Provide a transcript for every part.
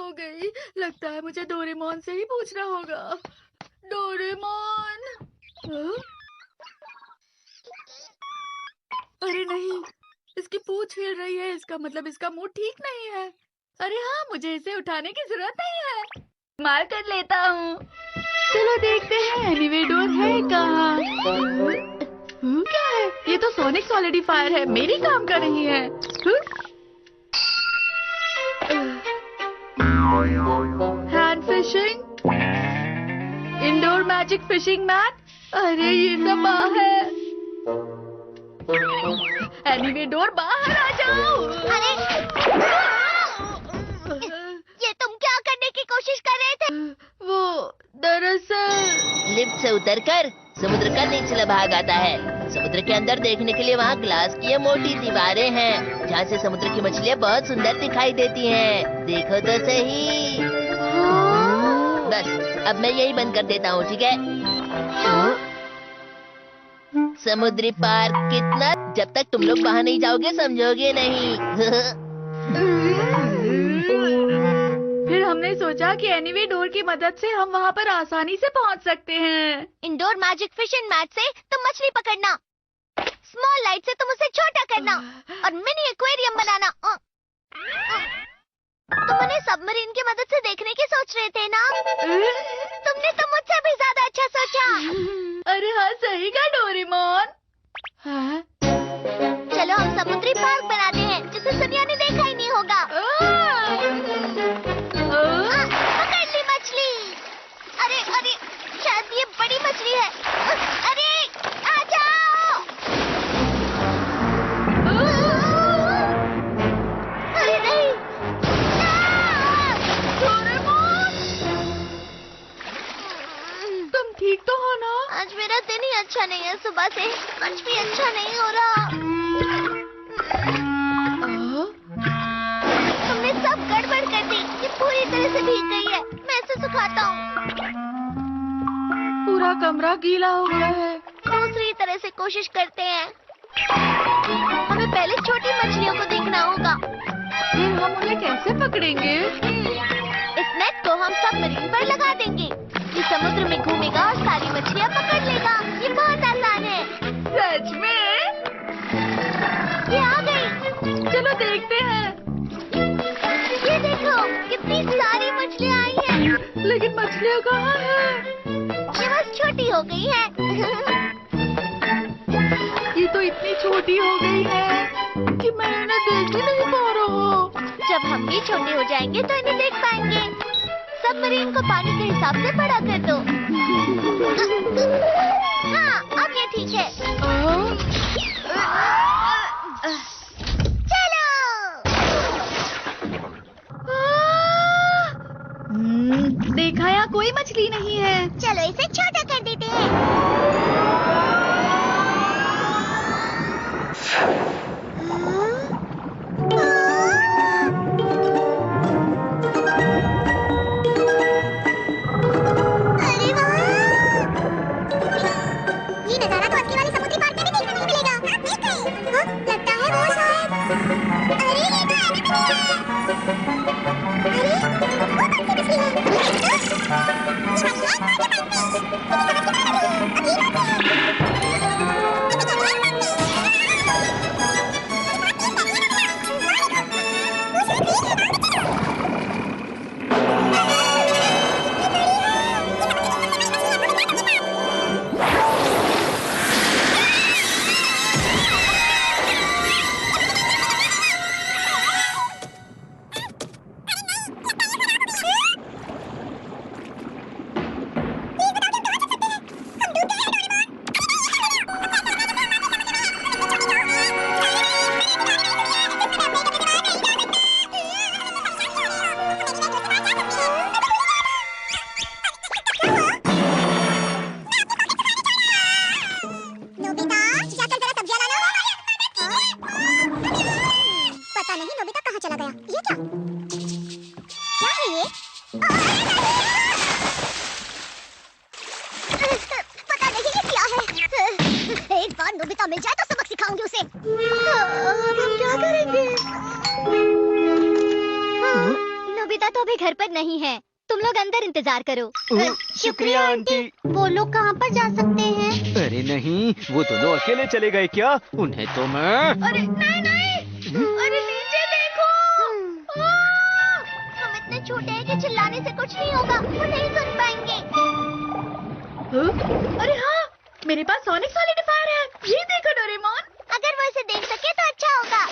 हो गई। लगता है मुझे डोरेमोन से ही पूछना होगा। डोरेमोन। हाँ? अरे नहीं, इसकी पूंछ हिल रही है। इसका मतलब इसका मुंह ठीक नहीं है। अरे हाँ, मुझे इसे उठाने की जरूरत नहीं है। मार कर लेता हूँ। चलो देखते हैं एनीवे डोर है कहाँ। क्या है ये? तो सोनिक सॉलिडिफायर है, मेरी काम कर रही है। Hand fishing, indoor magic fishing mat. अरे ये सब है। एनीवे डोर बाहर आ जाओ। अरे ये तुम क्या करने की कोशिश कर रहे थे? वो दरअसल लिफ्ट से उतरकर समुद्र का निचला भाग आता है। समुद्र के अंदर देखने के लिए वहाँ ग्लास की ये मोटी दीवारें हैं, जहाँ से समुद्र की मछलियाँ बहुत सुंदर दिखाई देती हैं। देखो तो सही। बस अब मैं यही बंद कर देता हूँ, ठीक है? समुद्री पार्क कितना, जब तक तुम लोग वहाँ नहीं जाओगे समझोगे नहीं। फिर हमने सोचा कि एनीवे डोर की मदद से हम वहाँ पर आसानी से पहुँच सकते हैं। इंडोर मैजिक फिशिंग मैट से तुम मछली पकड़ना, स्मॉल लाइट से तुम उसे छोटा करना और मिनी एक्वेरियम बनाना। तुम उन्हें सबमरीन की मदद से देखने की सोच रहे थे ना? तुमने तो मुझसे भी ज्यादा अच्छा सोचा। अरे हाँ, सही कहा डोरेमोन। हाँ? चलो हम समुद्री पार्क बनाते हैं जिसे दुनिया ने देखा ही नहीं होगा। पकड़ ली मछली। अरे अरे, शायद ये बड़ी मछली है। अरे आ जाओ। अरे नहीं। डोरेमोन, तुम ठीक तो हो ना? आज मेरा दिन ही अच्छा नहीं है, सुबह से कुछ भी अच्छा नहीं हो रहा। तुमने सब गड़बड़ कर दी। ये पूरी तरह से भीग गई है। मैं इसे सुखाता हूँ। पूरा कमरा गीला हो गया है। दूसरी तरह से कोशिश करते हैं। हमें पहले छोटी मछलियों को देखना होगा। फिर हम उन्हें कैसे पकड़ेंगे? इस नेट को हम सबमरीन पर लगा देंगे। ये समुद्र में घूमेगा और सारी मछलियाँ पकड़ लेगा। ये बहुत आसान है। सच में? ये आ गई। चलो देखते हैं। ये देखो, कितनी सारी मछलियाँ आई हैं। लेकिन मछलियाँ कहाँ हैं? ये बस छोटी हो गई है। ये तो इतनी छोटी हो गई है कि मैं इन्हें देख ही नहीं पा रहा हूँ। जब हम भी छोटे हो जाएंगे तो इन्हें देख पाएंगे। सबमरीन को पानी के हिसाब से बड़ा कर दो। हाँ, अब ये ठीक है। चलो। देखा, यहाँ कोई मछली नहीं है। चलो इसे छोटा कर देते हैं। अरे वाह! ये नजारा तो असली वाले समुद्री पार्क में भी देखने नहीं मिलेगा। आप देख गए? हाँ, लगता है वो शायद। अरे ये तो एनीमल है। अरे वो कौन सी मछली है? ये मछली है पार्क में। इसे समझ के बाहर है। अब ये बात है। इसे कहते हैं तो अभी घर पर नहीं है, तुम लोग अंदर इंतजार करो। शुक्रिया आंटी। वो लोग कहाँ पर जा सकते हैं? अरे नहीं, वो दोनों अकेले चले गए क्या? उन्हें तो मैं... अरे नहीं नहीं, अरे नीचे देखो। हम इतने छोटे हैं कि चिल्लाने से कुछ नहीं होगा, वो नहीं सुन पाएंगे। अरे हाँ, मेरे पास सोनिक सॉलिडिफायर है, ये देखो डोरेमोन। अगर वो इसे देख सके तो अच्छा होगा।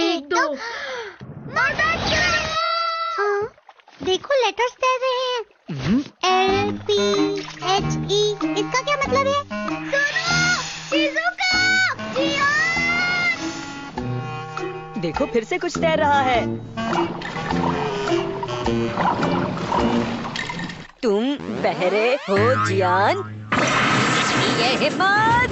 एक दो। हाँ, देखो लेटर्स दे रहे हैं। LPHE, इसका क्या मतलब है? देखो फिर से कुछ तैर रहा है। तुम बहरे हो जियान? ये हिम्मत!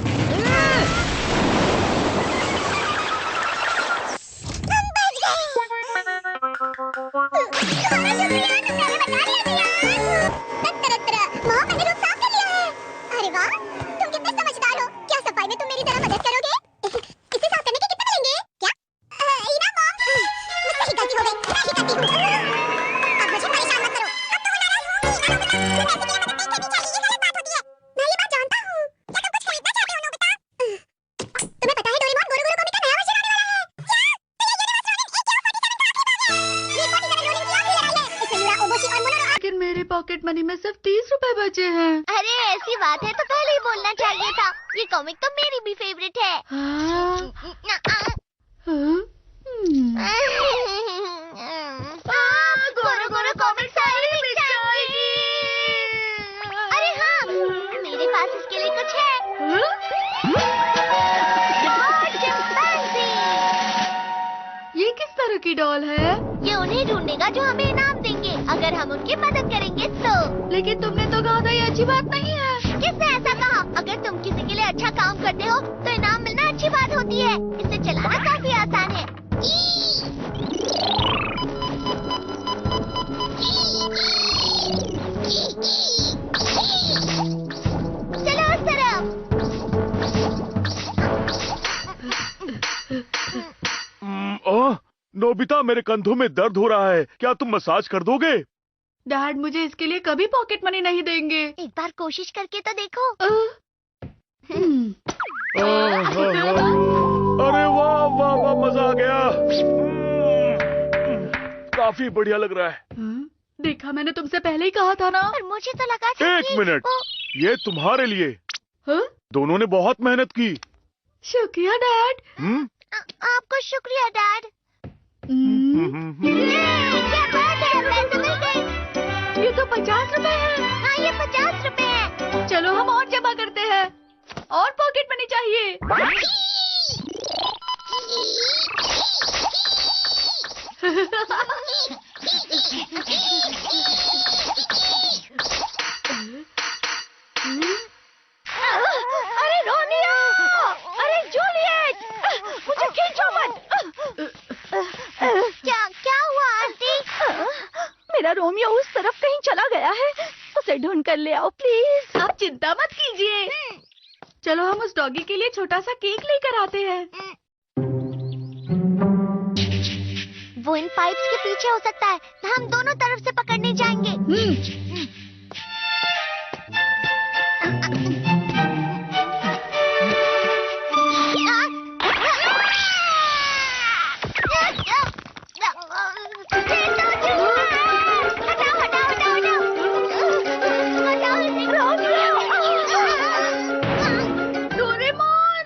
अरे वाह, तुम कितने समझदार हो। क्या सफाई में तुम मेरी तरह मदद करोगे? इसे साफ करने के कितने मिलेंगे? क्या? इना मॉम, मुझसे ही गलती हो गई, मैं ही करती हूँ। अब मुझे परेशान मत करो। अब तो मैं नाराज हूँ। इना बिना पैसे के मदद नहीं करनी चाहिए, ये गलत बात होती है। मैं ये बात जानता हूँ। क्या तुम कुछ खरीदना चाहते हो नोबिता? तुम्हें पता है डोरेमोन, गोरो गोरो कॉमिक का नया वर्जन आने वाला है। क्या? तो ये यूनिवर्स रोलिंग AK-47 रोलिंग की आखिरी लड़ाई है। इसमें यूरा, ओबोशी और मोनोनो। लेकिन मेरे पॉकेट मनी में सिर्फ 30 रुपए बचे हैं। अरे ऐसी बात है तो पहले ही बोलना चाहिए था। ये कॉमिक तो मेरी भी फेवरेट है। हाँ? गोरो गोरो कॉमिक सारी बिक जाएगी। अरे हाँ, मेरे पास इसके लिए कुछ है। चिंपैंजी। ये किस तरह की डॉल है? ये उन्हें ढूंढेगा जो हमें इनाम देंगे, अगर हम उनकी मदद करेंगे तो। लेकिन तुमने तो कहा था ये अच्छी बात नहीं है। किसने ऐसा कहा? अगर तुम किसी के लिए अच्छा काम करते हो तो इनाम मिलना अच्छी बात होती है। इसे चलाना काफी आसान है। चलो उस तरफ। ओह, नोबिता, मेरे कंधों में दर्द हो रहा है, क्या तुम मसाज कर दोगे? डैड मुझे इसके लिए कभी पॉकेट मनी नहीं देंगे। एक बार कोशिश करके तो देखो। हम्म। अरे वाह वाह वाह, मजा आ गया। काफी बढ़िया लग रहा है। हाँ? देखा, मैंने तुमसे पहले ही कहा था ना। पर मुझे तो लगा था एक कि मिनट, ये तुम्हारे लिए। हाँ? दोनों ने बहुत मेहनत की। शुक्रिया डैड। आपको शुक्रिया डैड। हम्म, क्या बात है, पैसे मिल गए। ये तो 50 रुपए है। हाँ, ये 50 रुपए है। चलो हम और जमा करते हैं, और पॉकेट मनी चाहिए। अरे रोनिया, अरे जूलियट, मुझे खींचो मत। क्या हुआ आंटी? मेरा रोमियो उस तरफ कहीं चला गया है, उसे ढूंढ कर ले आओ प्लीज। आप चिंता मत कीजिए। चलो हम उस डॉगी के लिए छोटा सा केक लेकर आते हैं। वो इन पाइप्स के पीछे हो सकता है, हम दोनों तरफ से पकड़ने जाएंगे। डोरेमोन,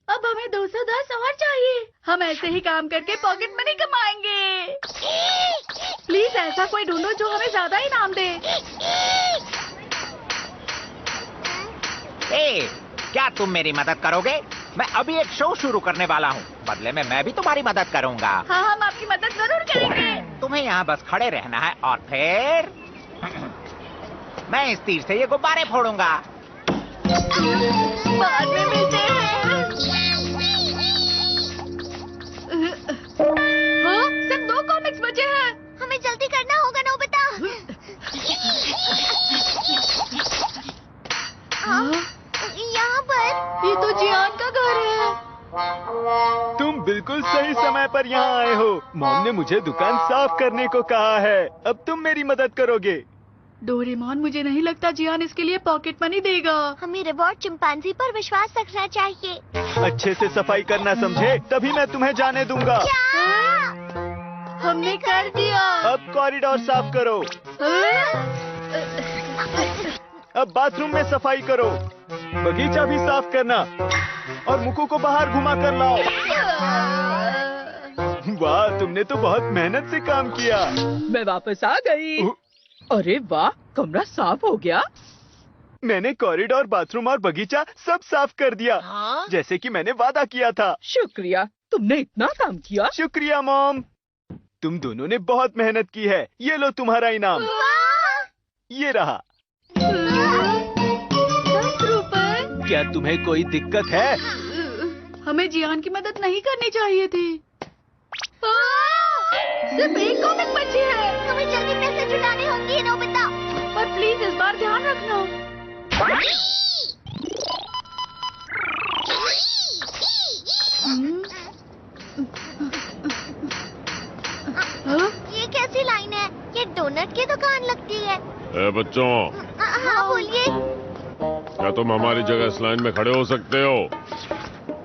अब हमें 210 और चाहिए। हम ऐसे ही काम करके पॉकेट मनी कमाएंगे। प्लीज ऐसा कोई ढूंढो जो हमें ज्यादा इनाम दे। ए, क्या तुम मेरी मदद करोगे? मैं अभी एक शो शुरू करने वाला हूँ, बदले में मैं भी तुम्हारी मदद करूँगा। हाँ, हम आपकी मदद जरूर करेंगे। तुम्हें यहाँ बस खड़े रहना है और फिर मैं इस तीर से ये गुब्बारे फोड़ूंगा। बाद में मिलते हैं। हाँ, सिर्फ 2 कॉमिक्स बचे हैं। हमें जल्दी करना होगा नोबिता। हाँ? यहाँ पर ये तो जियान का घर है। तुम बिल्कुल बिल्कुल सही समय पर यहाँ आए हो। मॉम ने मुझे दुकान साफ करने को कहा है। अब तुम मेरी मदद करोगे। डोरेमोन, मुझे नहीं लगता जियान इसके लिए पॉकेट मनी देगा। हमें रिवॉर्ड चिंपांजी पर विश्वास रखना चाहिए। अच्छे से सफाई करना समझे, तभी मैं तुम्हें जाने दूंगा। हमने कर दिया। अब कॉरिडोर साफ करो। अब बाथरूम में सफाई करो। बगीचा भी साफ करना और मुकु को बाहर घुमा कर लाओ। वाह, तुमने तो बहुत मेहनत से काम किया। मैं वापस आ गई। अरे वाह, कमरा साफ हो गया। मैंने कॉरिडोर, बाथरूम और बगीचा सब साफ कर दिया। हाँ? जैसे कि मैंने वादा किया था। शुक्रिया, तुमने इतना काम किया। शुक्रिया मॉम। तुम दोनों ने बहुत मेहनत की है। ये लो तुम्हारा इनाम। ये रहा। 10 रुपए? क्या तुम्हें कोई दिक्कत है? हमें जियान की मदद नहीं करनी चाहिए थी। सिर्फ एक कॉमिक बची है। हमें जल्दी पैसे जुटाने होंगे नोबिता। पर प्लीज इस बार ध्यान रखना। ये कैसी लाइन है? ये डोनट की दुकान लगती है। ए बच्चों, हाँ बोलिए। क्या तुम हमारी जगह इस लाइन में खड़े हो सकते हो?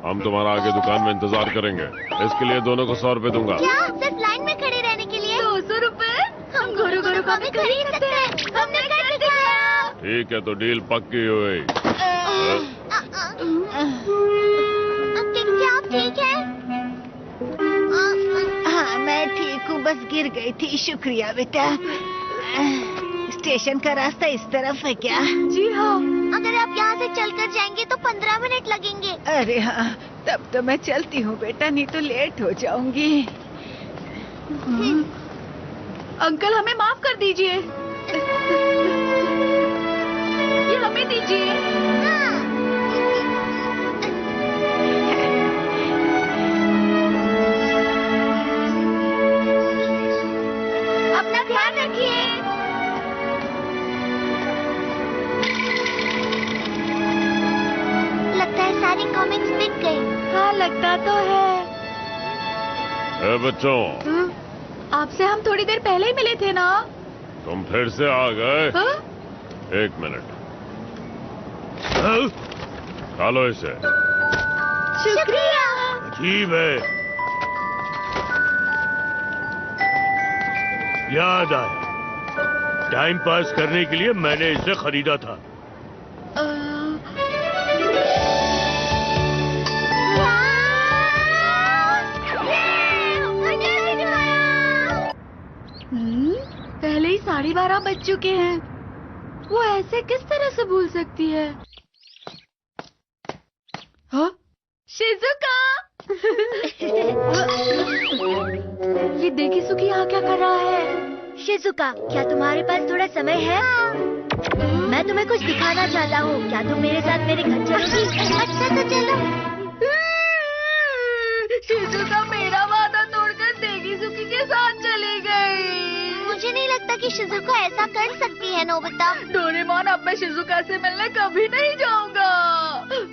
हम तुम्हारा आगे दुकान में इंतजार करेंगे। इसके लिए दोनों को 100 रुपए दूंगा। क्या सिर्फ लाइन में खड़े रहने के लिए? 200 रुपए? हम घोरू घोरू कॉमिक खरीद सकते हैं। हमने कर दिखाया। ठीक है, तो डील पक्की हुई। क्या आप ठीक है? हाँ, मैं ठीक हूँ, बस गिर गई थी। शुक्रिया बेटा। स्टेशन का रास्ता इस तरफ है क्या? जी हाँ। अगर आप यहाँ से चलकर जाएंगे तो 15 मिनट लगेंगे। अरे हाँ, तब तो मैं चलती हूँ बेटा, नहीं तो लेट हो जाऊंगी। अंकल, हमें माफ कर दीजिए। ये हमें दीजिए। अपना ध्यान रखिए। लगता है सारी कॉमिक्स बिक गई। हाँ, लगता तो है। ए बच्चों, आपसे हम थोड़ी देर पहले ही मिले थे ना? तुम फिर से आ गए। हाँ? 1 मिनट। खा लो इसे। शुक्रिया। अजीब है। याद आया, टाइम पास करने के लिए मैंने इसे खरीदा था। पहले ही 12:30 बज चुके हैं। वो ऐसे किस तरह से भूल सकती है? हाँ? शिजुका! ये देखी सुकी यहाँ क्या कर रहा है? शिजुका, क्या तुम्हारे पास थोड़ा समय है? मैं तुम्हें कुछ दिखाना चाहता हूँ। क्या तुम मेरे साथ मेरे घर चलोगी? अच्छा तो चलो। शिजुका मेरा वादा तोड़कर देगी सुकी के साथ चली गई। मुझे नहीं लगता कि शिजुका ऐसा कर सकती है नोबिता। डोरेमोन, अब मैं शिजुका से मिलने कभी नहीं जाऊंगा।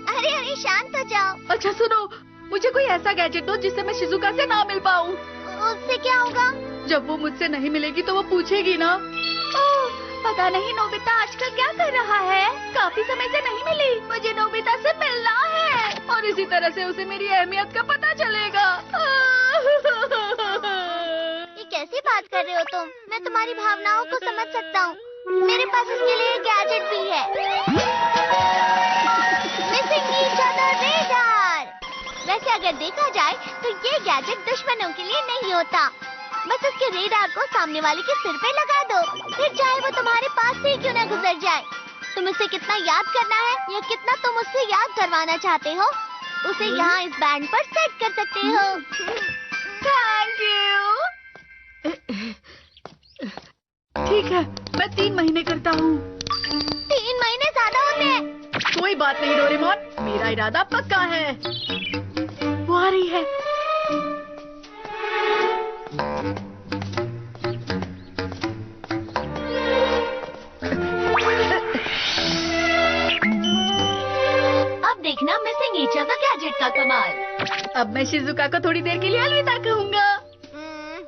अरे अरे शांत हो जाओ। अच्छा सुनो, मुझे कोई ऐसा गैजेट दो जिससे मैं शिजुका से ना मिल पाऊँ। उससे क्या होगा? जब वो मुझसे नहीं मिलेगी तो वो पूछेगी ना। ओह, पता नहीं नोबिता आजकल क्या कर रहा है। काफी समय से नहीं मिली। मुझे नोबिता से मिलना है और इसी तरह से उसे मेरी अहमियत का पता चलेगा। ये कैसी बात कर रहे हो तुम? मैं तुम्हारी भावनाओं को समझ सकता हूँ। मेरे पास इसके लिए गैजेट भी है। Missing each other radar. वैसे अगर देखा जाए तो ये गैजेट दुश्मनों के लिए नहीं होता। बस उसके रेडार को सामने वाले के सिर पे लगा दो, फिर चाहे वो तुम्हारे पास से ही क्यों न गुजर जाए। तुम उसे कितना याद करना है या कितना तुम उससे याद करवाना चाहते हो, उसे यहाँ इस बैंड पर सेट कर सकते हो। Thank you. ठीक है, मैं 3 महीने करता हूँ। 3 महीने ज्यादा होते हैं। कोई बात नहीं डोरेमोन, मेरा इरादा पक्का है। वो आ रही है। अब देखना मिसिंग ईच अदर गैजेट का कमाल। अब मैं शिजुका को थोड़ी देर के लिए अलविदा कहूँगा।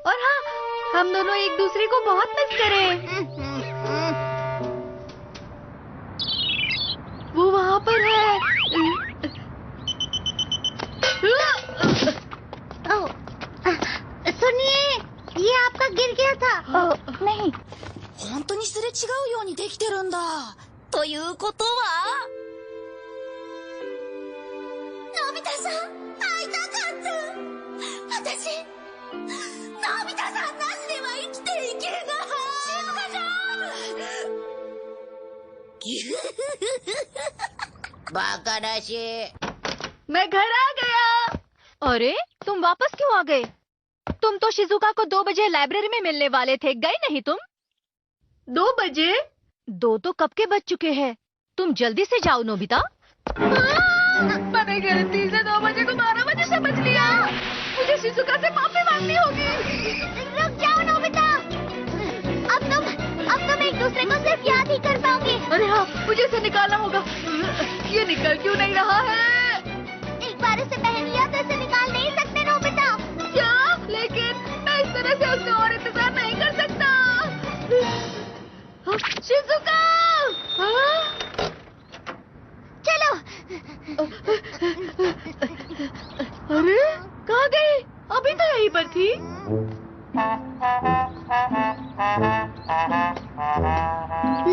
और हाँ, हम दोनों एक दूसरे को बहुत मिस करें। वो वहाँ पर है। सुनिए, ये आपका गिर गया था। नहीं। 本当にすれ違うようにできてるんだ。ということは、のび太さん、会いたかった。私、のび太さんなしでは生きていけない。静香ちゃん。バカらしい。 मैं घर आ गया। अरे तुम वापस क्यों आ गए? तुम तो शिजुका को 2 बजे लाइब्रेरी में मिलने वाले थे, गए नहीं तुम? 2 बजे? 2 तो कब के बज चुके हैं। तुम जल्दी से जाओ नोबिता। मैंने गलती से 2 बजे को 12 बजे समझ लिया। मुझे शिजुका से माफी मांगनी होगी। रुक जाओ नोबिता। अब तुम एक दूसरे को सिर्फ याद ही कर पाओगे। अरे हाँ, मुझे इसे निकालना होगा। ये निकल क्यों नहीं रहा है? एक बार इसे पहन लिया तो इसे निकाल नहीं सकते नोबिता। क्या? लेकिन मैं इस तरह से उसका और इंतजार नहीं कर सकता। शिजुका! चलो। अरे कहाँ गई? अभी तो यहीं पर थी।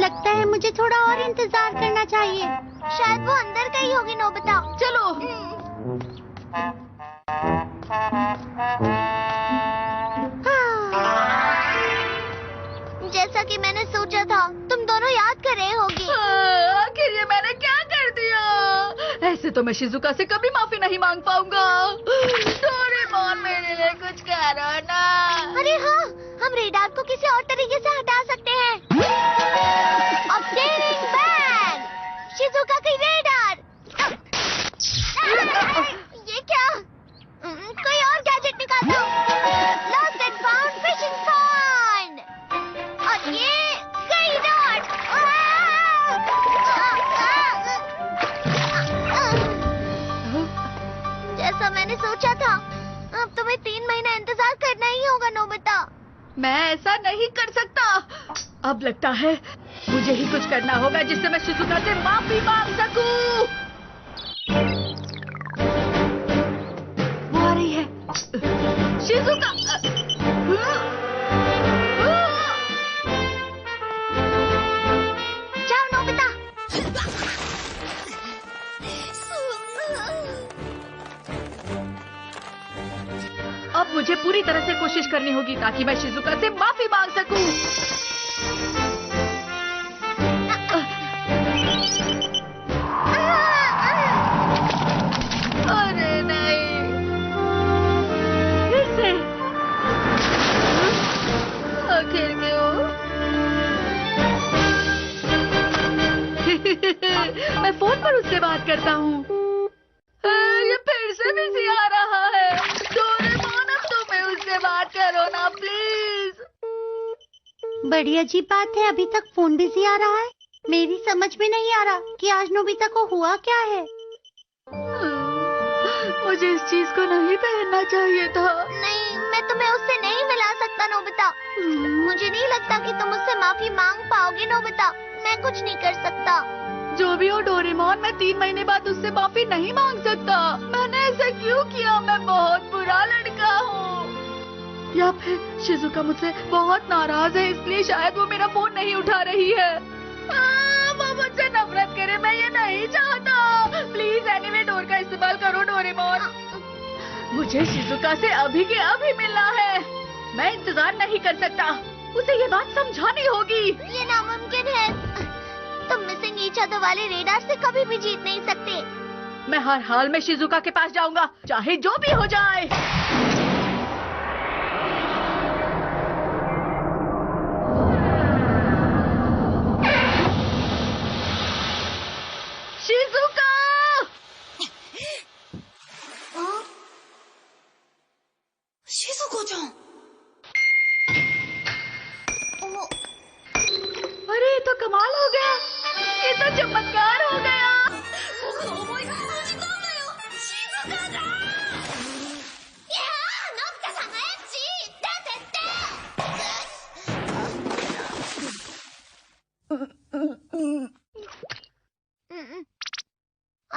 लगता है मुझे थोड़ा और इंतजार करना चाहिए। शायद वो अंदर गई होगी नोबिता। चलो। जैसा कि मैंने सोचा था, तुम दोनों याद कर रहे होगे। आखिर ये मैंने क्या कर दिया? ऐसे तो मैं शिजुका से कभी माफी नहीं मांग पाऊंगा। डोरेमोन, मेरे लिए कुछ करो ना। अरे हाँ, हम रेडार को किसी और तरीके से हटा सकते हैं। ऑब्जर्विंग बैग, शिजुका की रेडार। ये क्या? कोई और गैजेट निकालता हूँ। Lost and found fishing point. और ये गई रॉड। जैसा मैंने सोचा था, अब तुम्हें 3 महीना इंतजार करना ही होगा नोबिता। मैं ऐसा नहीं कर सकता। अब लगता है मुझे ही कुछ करना होगा जिससे मैं शिजुका से माफी मांग सकूं। वो आ रही है। शिजुका! जाओ नोबिता। अब मुझे पूरी तरह से कोशिश करनी होगी ताकि मैं शिजुका से माफी मांग सकूं। अरे नहीं, फिर से। आखिर क्यों? मैं फोन पर उससे बात करता हूँ। ये फिर से बिजी आ रहा है। डोरेमोन, अब तुम्हें उससे बात करो ना प्लीज। बड़ी अजीब बात है, अभी तक फोन बिजी आ रहा है। मेरी समझ में नहीं आ रहा कि आज नोबिता को हुआ क्या है। मुझे इस चीज को नहीं पहनना चाहिए था। नहीं, मैं तुम्हें उससे नहीं मिला सकता नोबिता। मुझे नहीं लगता कि तुम उससे माफी मांग पाओगे नोबिता। मैं कुछ नहीं कर सकता। जो भी हो डोरेमोन, मैं 3 महीने बाद उससे माफी नहीं मांग सकता। मैंने ऐसा क्यों किया? मैं बहुत बुरा लड़का हूँ। या फिर शिजुका मुझसे बहुत नाराज है, इसलिए शायद वो मेरा फोन नहीं उठा रही है। वो मुझसे नफरत करे, मैं ये नहीं चाहता। प्लीज एनीवे डोर का इस्तेमाल करो डोरेमोन। मुझे शिजुका से अभी के अभी मिलना है। मैं इंतजार नहीं कर सकता। उसे ये बात समझानी होगी। ये नामुमकिन है। तुम मिसिंग ईच अदर वाले रेडार से कभी भी जीत नहीं सकते। मैं हर हाल में शिजुका के पास जाऊंगा, चाहे जो भी हो जाए। शिजुका! शिजुको-chan! अरे ये तो कमाल हो गया। ये तो चमत्कार हो गया।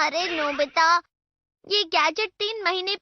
अरे नोबिता, ये गैजेट 3 महीने